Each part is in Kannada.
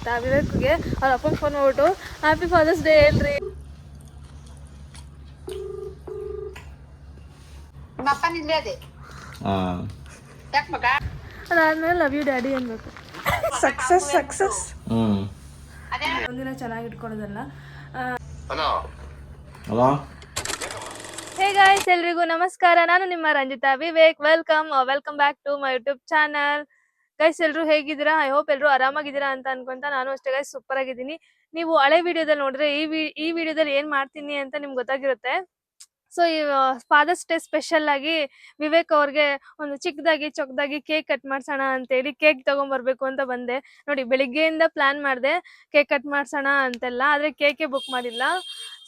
ಗೊತ್ತಾ ವಿವೇಕ್ಗೆ ಅವ್ರ ಅಪ್ಪನ ಫೋನ್ ಮಾಡ್ಬಿಟ್ಟು ಹ್ಯಾಪಿ ಫಾದರ್ಸ್ ಡೇ ಹೇಳ್ರಿ. ಅದಾದ್ಮೇಲೆ ಲವ್ ಯು ಡ್ಯಾಡಿ ಅನ್ಬೇಕು. ಸಕ್ಸಸ್ ಒಂದಿನ ಚೆನ್ನಾಗಿ ಇಟ್ಕೊಳ್ಳೋದಲ್ಲ. ಹೇ ಗಾಯ್ಸ್, ಎಲ್ರಿಗೂ ನಮಸ್ಕಾರ. ನಾನು ನಿಮ್ಮ Ranjitha Vivek. Welcome back to my YouTube channel. Guys, ಎಲ್ರು ಹೇಗಿದ್ದೀರಾ? ಐ ಹೋಪ್ ಎಲ್ರು ಆರಾಮಾಗಿದ್ದೀರಾ ಅಂತ ಅನ್ಕೊಂತ ನಾನು ಅಷ್ಟೇ ಗೈಸ್ ಸೂಪರ್ ಆಗಿದ್ದೀನಿ. ನೀವು ಹಳೆ ವಿಡಿಯೋದಲ್ಲಿ ನೋಡಿದ್ರೆ ಈ ವಿಡಿಯೋದಲ್ಲಿ ಏನ್ ಮಾಡ್ತೀನಿ ಅಂತ ನಿಮ್ಗೆ ಗೊತ್ತಾಗಿರುತ್ತೆ. ಸೊ ಈ ಫಾದರ್ಸ್ ಡೇ ಸ್ಪೆಷಲ್ ಆಗಿ ವಿವೇಕ್ ಅವ್ರಿಗೆ ಒಂದು ಚಿಕ್ಕದಾಗಿ ಚೊಕ್ಕದಾಗಿ ಕೇಕ್ ಕಟ್ ಮಾಡ್ಸೋಣ ಅಂತೇಳಿ ಕೇಕ್ ತಗೊಂಡ್ಬರ್ಬೇಕು ಅಂತ ಬಂದೆ. ನೋಡಿ, ಬೆಳಿಗ್ಗೆಯಿಂದ ಪ್ಲಾನ್ ಮಾಡಿದೆ ಕೇಕ್ ಕಟ್ ಮಾಡ್ಸೋಣ ಅಂತೆಲ್ಲ, ಆದ್ರೆ ಕೇಕೆ ಬುಕ್ ಮಾಡಿಲ್ಲ.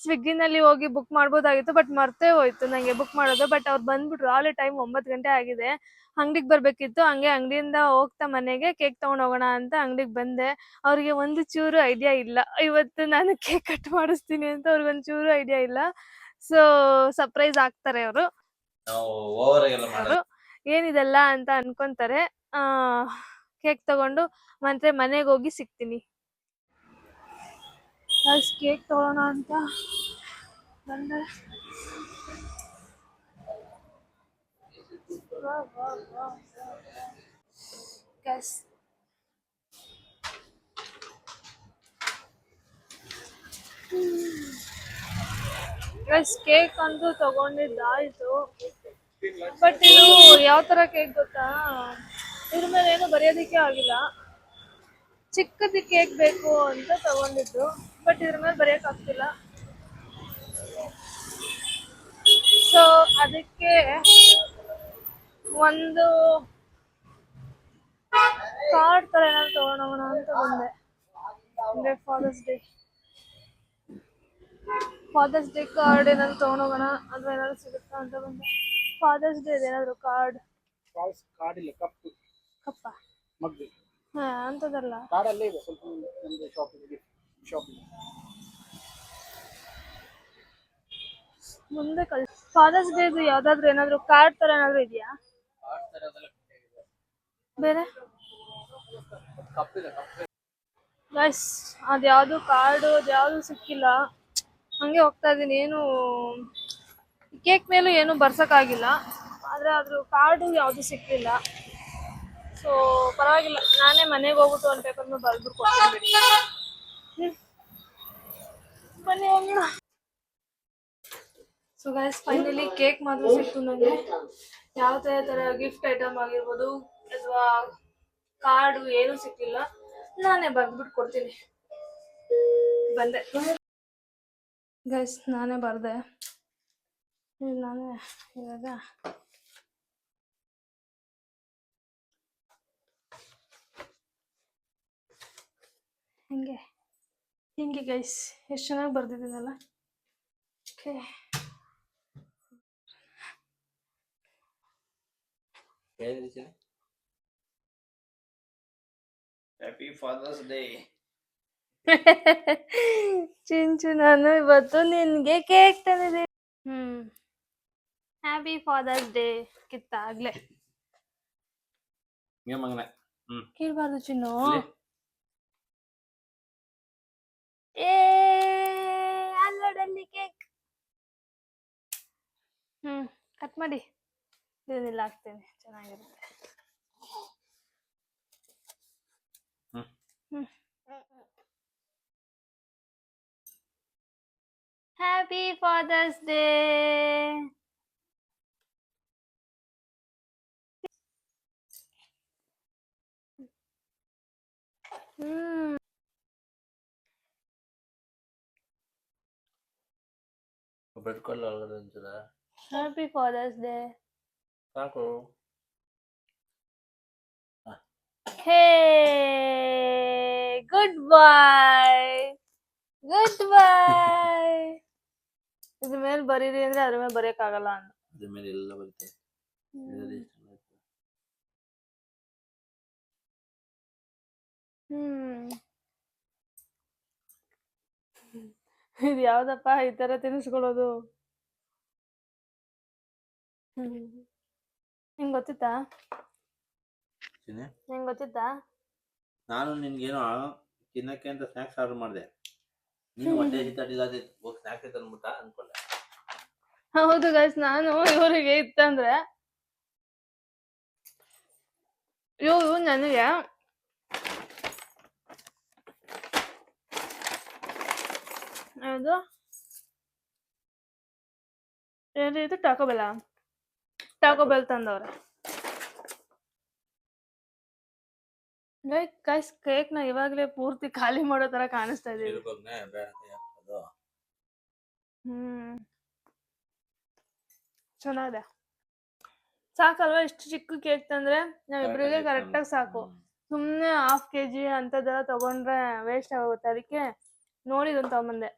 ಸ್ವಿಗ್ಗಿನಲ್ಲಿ ಹೋಗಿ ಬುಕ್ ಮಾಡ್ಬೋದಾಗಿತ್ತು, ಬಟ್ ಮರ್ತೇ ಹೋಯ್ತು ನಂಗೆ ಬುಕ್ ಮಾಡೋದು. ಬಟ್ ಅವ್ರು ಬಂದ್ಬಿಟ್ರು. ಆಲ್ರೆಡಿ ಟೈಮ್ 9 ಗಂಟೆ ಆಗಿದೆ. ಅಂಗಡಿಗೆ ಬರ್ಬೇಕಿತ್ತು. ಹಂಗೆ ಅಂಗಡಿಯಿಂದ ಹೋಗ್ತಾ ಮನೆಗೆ ಕೇಕ್ ತಗೊಂಡ್ ಹೋಗೋಣ ಅಂತ ಅಂಗಡಿಗೆ ಬಂದೆ. ಅವ್ರಿಗೆ ಒಂದು ಚೂರು ಐಡಿಯಾ ಇಲ್ಲ ಇವತ್ತು ನಾನು ಕೇಕ್ ಕಟ್ ಮಾಡಿಸ್ತೀನಿ ಅಂತ. ಅವ್ರಿಗೊಂದು ಚೂರು ಐಡಿಯಾ ಇಲ್ಲ. ಸೊ ಸರ್ಪ್ರೈಸ್ ಆಗ್ತಾರೆ ಅವರು. ಏನಿದೆಲ್ಲ ಅಂತ ಅನ್ಕೊಂತಾರೆ. ಕೇಕ್ ತಗೊಂಡು ಮತ್ತೆ ಮನೆಗೆ ಹೋಗಿ ಸಿಗ್ತೀನಿ. ಕೇಕ್ ತಗೋಣ ಅಂತ ಬಂದೆ. ಕೇಕ್ ಅಂತೂ ತಗೊಂಡಿದ್ದಾಯ್ತು. ಬಟ್ ಇದು ಯಾವ ತರ ಕೇಕ್ ಗೊತ್ತಾ, ಇದ್ರ ಮೇಲೆ ಏನು ಬರೆಯೋದಿಕ್ಕೆ ಆಗಿಲ್ಲ. ಚಿಕ್ಕದ ಕೇಕ್ ಬೇಕು ಅಂತ ತಗೊಂಡಿದ್ದು, ಬಟ್ ಇದ್ರ ಮೇಲೆ ಬರೆಯಕ್ ಆಗ್ತಿಲ್ಲ. ಸೊ ಅದಕ್ಕೆ ಒಂದು ಕಾರ್ಡ್ ತರ ಏನಾದ್ರು ತಗೊಂಡೋಗೋಣ ಅಂತ ಬಂದೆ. ಅಂದ್ರೆ ಫಾದರ್ಸ್ ಡೇ ಕಾರ್ಡ್ ಏನಾದ್ರು ತಗೊಂಡೋಗೋಣ ಅಥವಾ ಏನಾದ್ರು ಸಿಗುತ್ತಾ ಅಂತ ಬಂದೆ. ಫಾದರ್ಸ್ ಡೇ ಏನಾದ್ರು ಕಾರ್ಡ್ ಇಲ್ಲ. ಕಪ್ಪ ಅಂತದಲ್ಲ. ಮುಂದೆ ಫಾದರ್ಸ್ ಡೇ ಯಾವ್ದಾದ್ರು ಏನಾದ್ರು ಕಾರ್ಡ್ ತರ ಏನಾದ್ರು ಇದೆಯಾ ಬೇರೆ? ಗೈಸ್, ಅದ್ಯಾವ್ದು ಕಾರ್ಡ್ ಅದ್ಯಾವ್ದು ಸಿಕ್ಕಿಲ್ಲ. ಹಂಗೆ ಹೋಗ್ತಾ ಇದೀನಿ. ಏನು ಕೇಕ್ ಮೇಲೂ ಏನು ಬರ್ಸಕ್ಕಾಗಿಲ್ಲ, ಆದ್ರೆ ಅದ್ರ ಕಾರ್ಡು ಯಾವ್ದು ಸಿಕ್ಕಿಲ್ಲ. ಸೊ ಪರವಾಗಿಲ್ಲ, ನಾನೇ ಮನೆಗೆ ಹೋಗ್ಬಿಟ್ಟು ಒಂದು ಪೇಪರ್ ಮೇಲೆ ಬರ್ಬಿಟ್ಟು ಕೊಡ್ತೀನಿ. ಬನ್ನಿ ಹೋಗೋಣ. ಸೊ ಗೈಸ್, ಫೈನಲಿ ಕೇಕ್ ಮಾತ್ರ ಸಿಕ್ತು ನನಗೆ. ಯಾವ ತರ ಗಿಫ್ಟ್ ಐಟಮ್ ಆಗಿರ್ಬೋದು ಅಥವಾ ಕಾರ್ಡು ಏನು ಸಿಕ್ಕಿಲ್ಲ. ನಾನೇ ಬರ್ದ್ಬಿಟ್ಟು ಕೊಡ್ತೀನಿ. ಬಂದೆ ಗೈಸ್, ನಾನೇ ಬರ್ದೆ. ನಾನೇ ಇವಾಗ ಹಿಂಗೆ ಗೈಸ್, ಎಷ್ಟು ಚೆನ್ನಾಗಿ ಬರ್ದಿದ್ದೀನಲ್ಲ. Okay, happy father's day. Chinchu, ನಾನು ಇವತ್ತು ನಿನ್ಗೆ ಕೇಕ್ ತಂದಿದ್ದೀನಿ. ಹ್ಯಾಪಿ ಫಾದರ್ಸ್ ಡೇ ಕಿತ್ತಾಗ್ಲೆ ಕೇಳ್ಬಾರ್ದು ಚಿನ್ನು. ಅಲ್ಲೋಡಲ್ಲಿ ಕೇಕ್. ಕಟ್ ಮಾಡಿ ಇದನ್ನೆಲ್ಲ ಹಾಕ್ತೇನೆ, ಚೆನ್ನಾಗಿರುತ್ತೆ. Happy father's day. Happy father's day. ಸಾಕು. ಹೇ, ಗುಡ್ ಬಾಯ್. ಇದ್ರ ಮೇಲೆ ಬರೀರಿ ಅಂದ್ರೆ ಅದ್ರ ಮೇಲೆ ಬರೆಯಕ್ ಆಗಲ್ಲ ಅಂತ. ಅದ್ರ ಮೇಲೆ ಎಲ್ಲ ಬರುತ್ತೆ. ಇದು ಯಾವ್ದಪ್ಪ ಈ ತರ ತಿನ್ನಿಸ್ಕೊಳ್ಳೋದು? ನಿಂಗೆ ಗೊತ್ತಿತ್ತಾ? ನಾನು ನಿನ್ಗೇನೋ ತಿನ್ನಕ್ಕೆ ಅಂತ ಸ್ನಾಕ್ಸ್ ಆರ್ಡರ್ ಮಾಡಿದೆ. ನೀನು ಹೊಟ್ಟೆ ಹಸಿತಡಿಲ್ಲ ಅದೇ ಹೋಗಿ ಸ್ನಾಕ್ಸ್ ತಂದ್ಬಿಟ್ಟ ಅನ್ಕೊಂಡೆ. ಹೌದು ಗೈಸ್, ನಾನು ಇವರಿಗೆ ಇತ್ತಂದ್ರೆ ಇವರು ನನಗೆ ಅದು ಏನಿದು ಟಾಕೋ ಬೆಲ್ ತಂದವ್ರೆ. ಗೈಸ್ ಕೇಕ್ ನ ಇವಾಗ್ಲೇ ಪೂರ್ತಿ ಖಾಲಿ ಮಾಡೋ ತರ ಕಾಣಿಸ್ತಾ ಇದೀವಿ. ಇರ್ಬೋದ್ನೆ ಬೇಡ ಕೈ ಹಾಕೋದು. ಚೆನ್ನಾಗಿದೆ. ಸಾಕಲ್ವಾ ಇಷ್ಟು ಚಿಕ್ಕ ಕೇಕ್ ತಂದ್ರೆ ನಾವಿಬ್ರಿಗೆ ಕರೆಕ್ಟಾಗಿ ಸಾಕು. ಸುಮ್ನೆ ½ kg ಅಂತದೆಲ್ಲ ತಗೊಂಡ್ರೆ ವೇಸ್ಟ್ ಆಗುತ್ತೆ. ಅದಕ್ಕೆ ನೋಡಿ ಇದನ್ನ ತಗೊಂಬಂದೆ.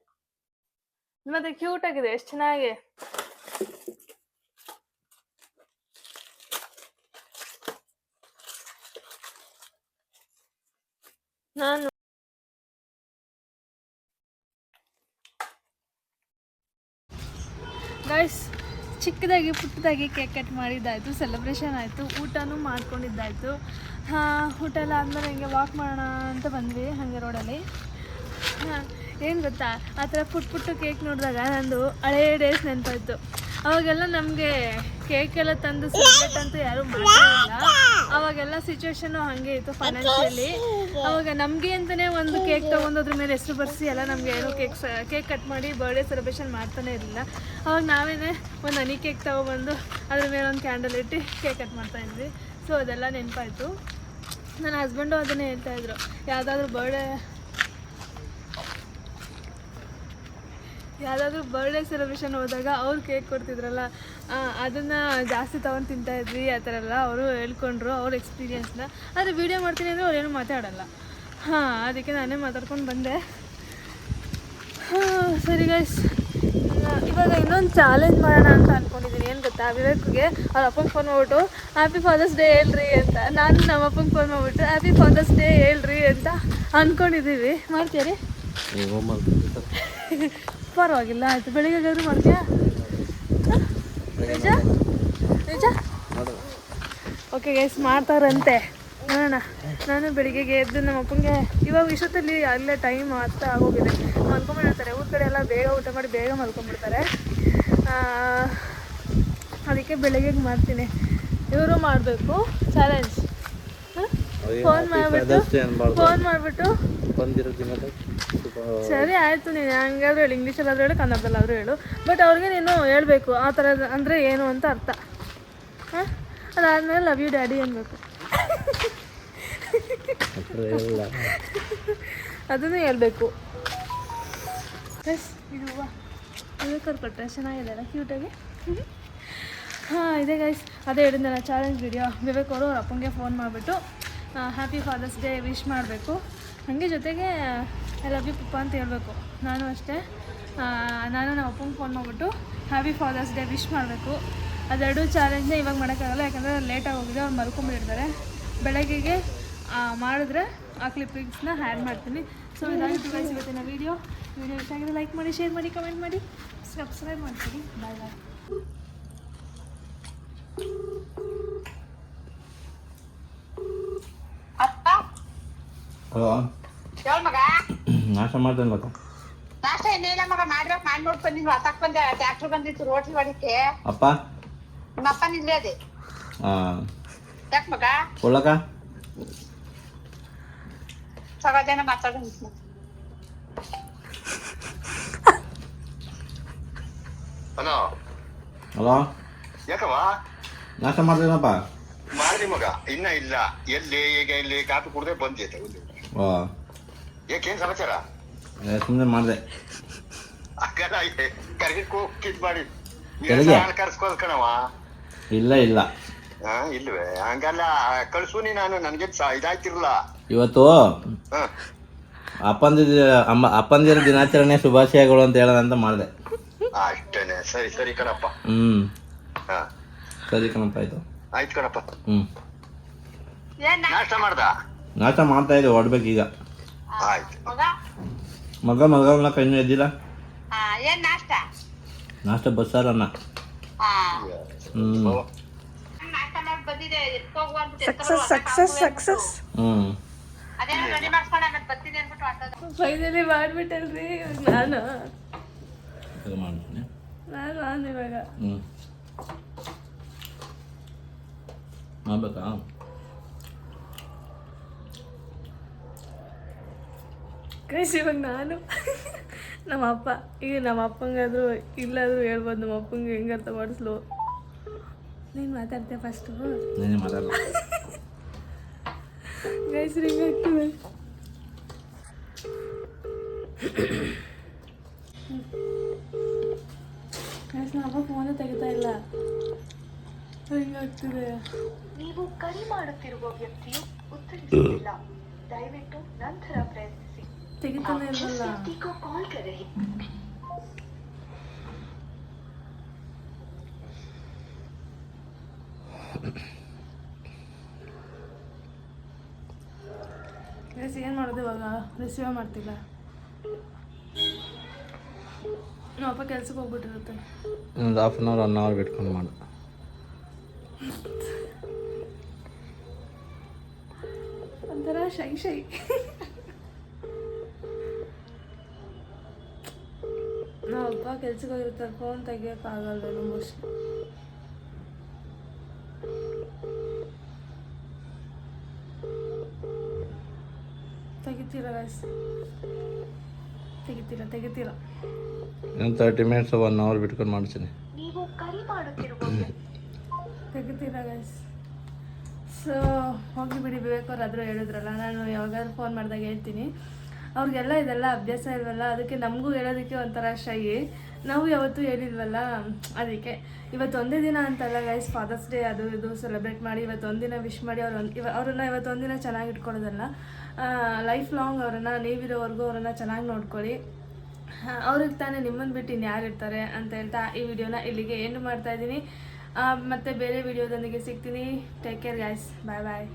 ಮತ್ತೆ ಕ್ಯೂಟ್ ಆಗಿದೆ, ಎಷ್ಟು ಚೆನ್ನಾಗಿ. ನಾನು ಗೈಸ್ ಚಿಕ್ಕದಾಗಿ ಪುಟ್ಟದಾಗಿ ಕೇಕ್ ಕಟ್ ಮಾಡಿದ್ದಾಯಿತು, ಸೆಲೆಬ್ರೇಷನ್ ಆಯಿತು, ಊಟನೂ ಮಾಡ್ಕೊಂಡಿದ್ದಾಯಿತು. ಊಟ ಎಲ್ಲ ಆದಮೇಲೆ ಹಿಂಗೆ ವಾಕ್ ಮಾಡೋಣ ಅಂತ ಬಂದ್ವಿ ಹಾಗೆ ರೋಡಲ್ಲಿ. ಏನು ಗೊತ್ತಾ, ಆ ಥರ ಪುಟ್ಟ ಕೇಕ್ ನೋಡಿದಾಗ ನಂದು ಹಳೇ ಡೇಸ್ ನೆನಪಾಯಿತು. ಅವಾಗೆಲ್ಲ ನಮಗೆ ಕೇಕೆಲ್ಲ ತಂದು ಸೆಲೆಬ್ರೇಟ್ ಅಂತೂ ಯಾರೂ ಮಾಡ್ತಿರಲಿಲ್ಲ. ಅವಾಗೆಲ್ಲ ಸಿಚುವೇಶನ್ನು ಹಾಗೆ ಇತ್ತು ಫೈನಾನ್ಷಿಯಲಿ. ಅವಾಗ ನಮಗೆ ಅಂತಲೇ ಒಂದು ಕೇಕ್ ತೊಗೊಂಡು ಅದ್ರ ಮೇಲೆ ಹೆಸರು ಬರೆಸಿ ಎಲ್ಲ ನಮಗೆ ಏನೋ ಕೇಕ್ ಕಟ್ ಮಾಡಿ ಬರ್ಡೇ ಸೆಲೆಬ್ರೇಷನ್ ಮಾಡ್ತಾನೆ ಇರಲಿಲ್ಲ. ಅವಾಗ ನಾವೇ ಒಂದು ಹನಿ ಕೇಕ್ ತೊಗೊಬಂದು ಅದ್ರ ಮೇಲೆ ಒಂದು ಕ್ಯಾಂಡಲ್ ಇಟ್ಟು ಕೇಕ್ ಕಟ್ ಮಾಡ್ತಾಯಿದ್ವಿ. ಸೊ ಅದೆಲ್ಲ ನೆನಪಾಯಿತು. ನನ್ನ ಹಸ್ಬೆಂಡು ಅದನ್ನೇ ಹೇಳ್ತಾಯಿದ್ರು, ಯಾವುದಾದ್ರೂ ಬರ್ಡೇ ಸೆಲೆಬ್ರೇಷನ್ ಹೋದಾಗ ಅವ್ರು ಕೇಕ್ ಕೊಡ್ತಿದ್ರಲ್ಲ, ಅದನ್ನು ಜಾಸ್ತಿ ತೊಗೊಂಡು ತಿಂತಾಯಿದ್ವಿ ಆ ಥರ ಎಲ್ಲ ಅವರು ಹೇಳ್ಕೊಂಡ್ರು ಅವ್ರ ಎಕ್ಸ್ಪೀರಿಯನ್ಸ್ನ. ಆದರೆ ವೀಡಿಯೋ ಮಾಡ್ತೀನಿ ಅಂದರೆ ಅವ್ರು ಏನೂ ಮಾತಾಡಲ್ಲ. ಅದಕ್ಕೆ ನಾನೇ ಮಾತಾಡ್ಕೊಂಡು ಬಂದೆ. ಸರಿ ಗೈಸ್, ಇವಾಗ ಇನ್ನೊಂದು ಚಾಲೆಂಜ್ ಮಾಡೋಣ ಅಂತ ಅಂದ್ಕೊಂಡಿದ್ದೀನಿ. ಏನು ಗೊತ್ತಾ, ವಿವೇಕ್ಗೆ ಅವ್ರ ಅಪ್ಪಂಗೆ ಫೋನ್ ಮಾಡ್ಬಿಟ್ಟು ಹ್ಯಾಪಿ ಫಾದರ್ಸ್ ಡೇ ಹೇಳ್ರಿ ಅಂತ, ನಾನು ನಮ್ಮ ಅಪ್ಪಂಗೆ ಫೋನ್ ಮಾಡ್ಬಿಟ್ಟು ಹ್ಯಾಪಿ ಫಾದರ್ಸ್ ಡೇ ಹೇಳ್ರಿ ಅಂತ ಅಂದ್ಕೊಂಡಿದ್ದೀವಿ. ಮಾಡ್ತೀರಿ? ಪರವಾಗಿಲ್ಲ, ಆಯಿತು. ಬೆಳಿಗ್ಗೆಗಾದ್ರೂ ಮಾಡ್ತೀಯಾ? ನಿಜ ನಿಜ? ಓಕೆ ಗೈಸ್, ಮಾಡ್ತಾರಂತೆ, ನೋಡೋಣ. ನಾನು ಬೆಳಿಗ್ಗೆಗೆ ಎದ್ದು ನಮ್ಮ ಅಪ್ಪಂಗೆ ಇವಾಗ ಇಷ್ಟೊತ್ತಲ್ಲಿ ಅಲ್ಲೇ ಟೈಮ್ ಹತ್ತ ಆಗೋಗಿದೆ, ಮಲ್ಕೊಂಬಿಡ್ತಾರೆ. ಊರ ಕಡೆ ಎಲ್ಲ ಬೇಗ ಊಟ ಮಾಡಿ ಬೇಗ ಮಲ್ಕೊಂಡ್ಬಿಡ್ತಾರೆ. ಅದಕ್ಕೆ ಬೆಳಿಗ್ಗೆಗೆ ಮಾಡ್ತೀನಿ. ಇವರು ಮಾಡಬೇಕು ಚಾಲೆಂಜ್. ಫೋನ್ ಮಾಡಿಬಿಟ್ಟು ಸರಿ ಆಯಿತು, ನೀನು ಹಂಗಾದ್ರೂ ಹೇಳು, ಇಂಗ್ಲೀಷಲ್ಲಾದ್ರೂ ಹೇಳು, ಕನ್ನಡದಲ್ಲಾದ್ರೂ ಹೇಳು. ಬಟ್ ಅವ್ರಿಗೆ ನೀನು ಹೇಳಬೇಕು ಆ ಥರ ಅಂದರೆ ಏನು ಅಂತ ಅರ್ಥ. ಅದಾದಮೇಲೆ ಲವ್ ಯು ಡ್ಯಾಡಿ ಅನ್ಬೇಕು. ಅದನ್ನು ಹೇಳ್ಬೇಕು. ಇದು ಹೂವು ಇದಕ್ಕೆ ಕೊಟ್ಟರೆ ಚೆನ್ನಾಗಿದೆ ಅಲ್ಲ, ಕ್ಯೂಟಾಗಿ. ಇದೆ ಗೈಸ್, ಅದೇ ಹೇಳಿದ್ನಲ್ಲ ಚಾಲೆಂಜ್ ವಿಡಿಯೋ. ವಿವೇಕ್ ಅವರು ಅವ್ರ ಅಪ್ಪಂಗೆ ಫೋನ್ ಮಾಡಿಬಿಟ್ಟು ಹ್ಯಾಪಿ ಫಾದರ್ಸ್ ಡೇ ವಿಶ್ ಮಾಡಬೇಕು. ಹಾಗೆ ಜೊತೆಗೆ ಐ ಲವ್ ಯು ಪಪ್ಪ ಅಂತ ಹೇಳಬೇಕು. ನಾನು ಅಷ್ಟೇ, ನಾನು ನಮ್ಮ ಅಪ್ಪಂಗೆ ಫೋನ್ ಮಾಡಿಬಿಟ್ಟು ಹ್ಯಾಪಿ ಫಾದರ್ಸ್ ಡೇ ವಿಶ್ ಮಾಡಬೇಕು. ಅದೆರಡು ಚಾಲೆಂಜ್ನ ಇವಾಗ ಮಾಡೋಕ್ಕಾಗಲ್ಲ, ಯಾಕಂದರೆ ಲೇಟಾಗಿ ಹೋಗಿದೆ, ಅವ್ರು ಮಲ್ಕೊಂಬಿಟ್ಟಿರ್ತಾರೆ. ಬೆಳಗ್ಗೆಗೆ ಮಾಡಿದ್ರೆ ಆ ಕ್ಲಿಪ್ಪಿಂಗ್ಸ್ನ ಹ್ಯಾಡ್ ಮಾಡ್ತೀನಿ. ಸೊ ಇದಾಗಿತ್ತು ಗೈಸ್ ಇವತ್ತಿನ ವೀಡಿಯೋ ಇಷ್ಟ ಆಗಿದೆ ಲೈಕ್ ಮಾಡಿ, ಶೇರ್ ಮಾಡಿ, ಕಮೆಂಟ್ ಮಾಡಿ, ಸಬ್ಸ್ಕ್ರೈಬ್ ಮಾಡ್ತೀನಿ. ಬಾಯ್ ಬಾಯ್. ಹಲೋ, ಹೇಳ ಮಗ. ನಾಷ್ಟ ಮಾಡ್ತೇನೆ ಮಗ. ನಾಷ್ಟ ಏನಿಲ್ಲ ಮಗ, ಮಾಡ್ಬೇಕು. ಮಾಡಿ ನೋಡ್ಕೊಂಡು ನೀನು ಹೊತ್ತಕ್ ಬಂದೆ, ಟ್ಯಾಕ್ಟ್ರ್ ಬಂದಿತ್ತು ರೋಟಿ ಹೊಡಿಕೆ. ಅಪ್ಪ ನಿಮ್ಮ ಅಪ್ಪ ನಿಲ್ಲೇ ಅದೇ ಯಾಕೆ ಮಗ? ಒಳ್ಳಕ ಸಗದೇನ ಮಾತಾಡ. ಹಲೋ ಹಲೋ, ಯಾಕವ್ವ ನಾಷ್ಟ ಮಾಡ್ತೇನಪ್ಪ. ಮಾಡಿ ಮಗ, ಇನ್ನ ಇಲ್ಲ. ಎಲ್ಲಿ ಈಗ ಇಲ್ಲಿ ಕಾಫಿ ಕುಡ್ದೆ ಬಂದೈತೆ. ಓ, ಯಾಕೇನ್ ಸಮಾಚಾರ? ಸುಮ್ಮನೆ ಮಾಡಿದೆ. ಹಾಗಲ್ಲ ಕರ್ಗಿಟ್ ಮಾಡಿ ಎಲ್ಲಿಗೆ? ಕರ್ಸ್ಕೋದ್ ಕಣವ. ಇಲ್ಲ ಇಲ್ಲ, ಇಲ್ವೇ? ಹಂಗಲ್ಲ ಕಳ್ಸು ನೀ. ನಾನು ನನ್ಗೆ ಇದಾಯ್ತಿರ್ಲ. ಇವತ್ತು ಅಪ್ಪಂದಿರ ದಿನಾಚರಣೆ ಶುಭಾಶಯಗಳು ಅಂತ ಹೇಳೋಣ ಅಂತ ಮಾಡಿದೆ. ಅಷ್ಟೇನೆ. ಸರಿ ಸರಿ ಕಣಪ್ಪ. ಸರಿ ಕಣಪ್ಪ, ಆಯ್ತು. ಆಯ್ತು ಕಣಪ್ಪ. ನಾಷ್ಟ ಮಾಡ್ದ? ನಾಷ್ಟ ಮಾಡ್ತಾ ಇದ್ದೆ, ಹೊಡ್ಬೇಕು ಈಗ. ಆಯ್ತು ಮಗನ ಕಣ್ಣು ಎದ್ದಿಲ್ಲ. ಏನ್ ನಾಷ್ಟ? ನಾಷ್ಟ ಬಸ್ಸಾರನ್ನ. ನಾಷ್ಟ ಮಾಡಿ ಬಂದಿದೆ. ಸಕ್ಸಸ್. ಅದೇನೋ ರೆಡಿ ಮಾಡ್ಸ್ಕೊಂಡು ಆಮೇಲೆ ಬರ್ತೀನಿ ಅಂದ್ಬಿಟ್ಟು ಫೈನಲಿ ಮಾಡ್ಬಿಟ್ಟಲ್ರಿ ಇವಾಗ ನಾನು ಮಾಡ್ತೀನಿ. ಇವಾಗ ಮಾಡ್ಬೇಕಾ? ಗೈಸ್ ಇವಾಗ ನಾನು ನಮ್ಮ ಅಪ್ಪ ಈಗ ನಮ್ಮ ಅಪ್ಪಂಗಾದ್ರೂ ಇಲ್ಲಾದ್ರೂ ಹೇಳ್ಬೋದು ನಮ್ಮ ಅಪ್ಪಂಗೆ ಹೆಂಗೆ ಅರ್ಥ ಮಾಡಿಸ್ಲು. ನೀನು ಮಾತಾಡ್ತೀಯ ಫಸ್ಟು ನೀನೇ ಮಾತಾಡಲ್ಲ. ಗೈಸ್ ರಿಂಗ್ ಆಗ್ತದೆ. ಗೈಸ್ ನಮ್ಮ ಅಪ್ಪ ಫೋನೇ ತೆಗಿತಾ ಇಲ್ಲ, ರಿಂಗ್ ಆಗ್ತಿದೆ. ನೀವು ಕರೆ ಮಾಡುತ್ತಿರುವ ವ್ಯಕ್ತಿಯು ಉತ್ತರಿಸುತ್ತಿಲ್ಲ, ದಯವಿಟ್ಟು ನಂತರ ಪ್ರಯತ್ನಿಸಿ. ತೆಗಿತಾನೆ ಇರಲ್ಲ. व्यक्ति को कॉल कर रही ಗೈಸ್ ಏನು ಮಾಡೋದು ಇವಾಗ? ರಿಸೀವ್ ಮಾಡ್ತಿಲ್ಲ. ನಮ್ಮ ಅಪ್ಪ ಕೆಲ್ಸಕ್ಕೆ ಹೋಗ್ಬಿಟ್ಟಿರುತ್ತೆ. ಇನ್ನೊಂದು 1/2 hour 1 hour ಬಿಟ್ಕೊಂಡು ಮಾಡು. ಒಂಥರ ಶೈ ನಮ್ಮ ಅಪ್ಪ ಕೆಲ್ಸಕ್ಕೆ ಹೋಗಿರ್ತಾರೆ, ಫೋನ್ ತೆಗಿಯೋಕ್ಕಾಗಲ್ಲ ಮೋಸ್ಟ್ಲಿ. ತೆಗಿತೀರಾ ಗೈಸ್? ತೆಗಿತೀರಾ? ಇನ್ನೊಂದು 30 minutes 1 hour ಬಿಟ್ಕೊಂಡು ಮಾಡ್ತೀನಿ. ನೀವು ಕರೆ ಮಾಡುತ್ತಿರುವ ತೆಗಿತೀರಾ ಗೈಸ್? ಸೊ ಹೋಗಿ ಬಿಡಿ, ಬೇಕಾದ್ರೂ ಹೇಳಿದ್ರಲ್ಲ, ನಾನು ಯಾವಾಗಾದ್ರೂ ಫೋನ್ ಮಾಡಿದಾಗ ಹೇಳ್ತೀನಿ. ಅವ್ರಿಗೆಲ್ಲ ಇದೆಲ್ಲ ಅಭ್ಯಾಸ ಇಲ್ವಲ್ಲ, ಅದಕ್ಕೆ ನಮಗೂ ಹೇಳೋದಕ್ಕೆ ಒಂಥರ ಶೈ. ನಾವು ಯಾವತ್ತೂ ಹೇಳಿಲ್ವಲ್ಲ, ಅದಕ್ಕೆ ಇವತ್ತು ಒಂದೇ ದಿನ ಅಂತಲ್ಲ ಗೈಸ್, ಫಾದರ್ಸ್ ಡೇ ಅದು ಇದು ಸೆಲೆಬ್ರೇಟ್ ಮಾಡಿ ಇವತ್ತೊಂದಿನ ವಿಶ್ ಮಾಡಿ ಅವ್ರನ್ನ ಇವತ್ತೊಂದಿನ ಚೆನ್ನಾಗಿ ಇಟ್ಕೊಳ್ಳೋದಲ್ಲ, ಲೈಫ್ ಲಾಂಗ್ ಅವ್ರನ್ನ ನೀವಿರೋವರೆಗೂ ಅವ್ರನ್ನ ಚೆನ್ನಾಗಿ ನೋಡ್ಕೊಳ್ಳಿ. ಅವ್ರಿಗೆ ತಾನೇ ನಿಮ್ಮನ್ನು ಬಿಟ್ಟು ಇನ್ಯಾರು ಇರ್ತಾರೆ ಅಂತ ಹೇಳ್ತಾ ಈ ವಿಡಿಯೋನ ಇಲ್ಲಿಗೆ ಎಂಡ್ ಮಾಡ್ತಾಯಿದ್ದೀನಿ. ಮತ್ತು ಬೇರೆ ವಿಡಿಯೋದೊಂದಿಗೆ ಸಿಗ್ತೀನಿ. ಟೇಕ್ ಕೇರ್ ಗೈಸ್, ಬಾಯ್ ಬಾಯ್.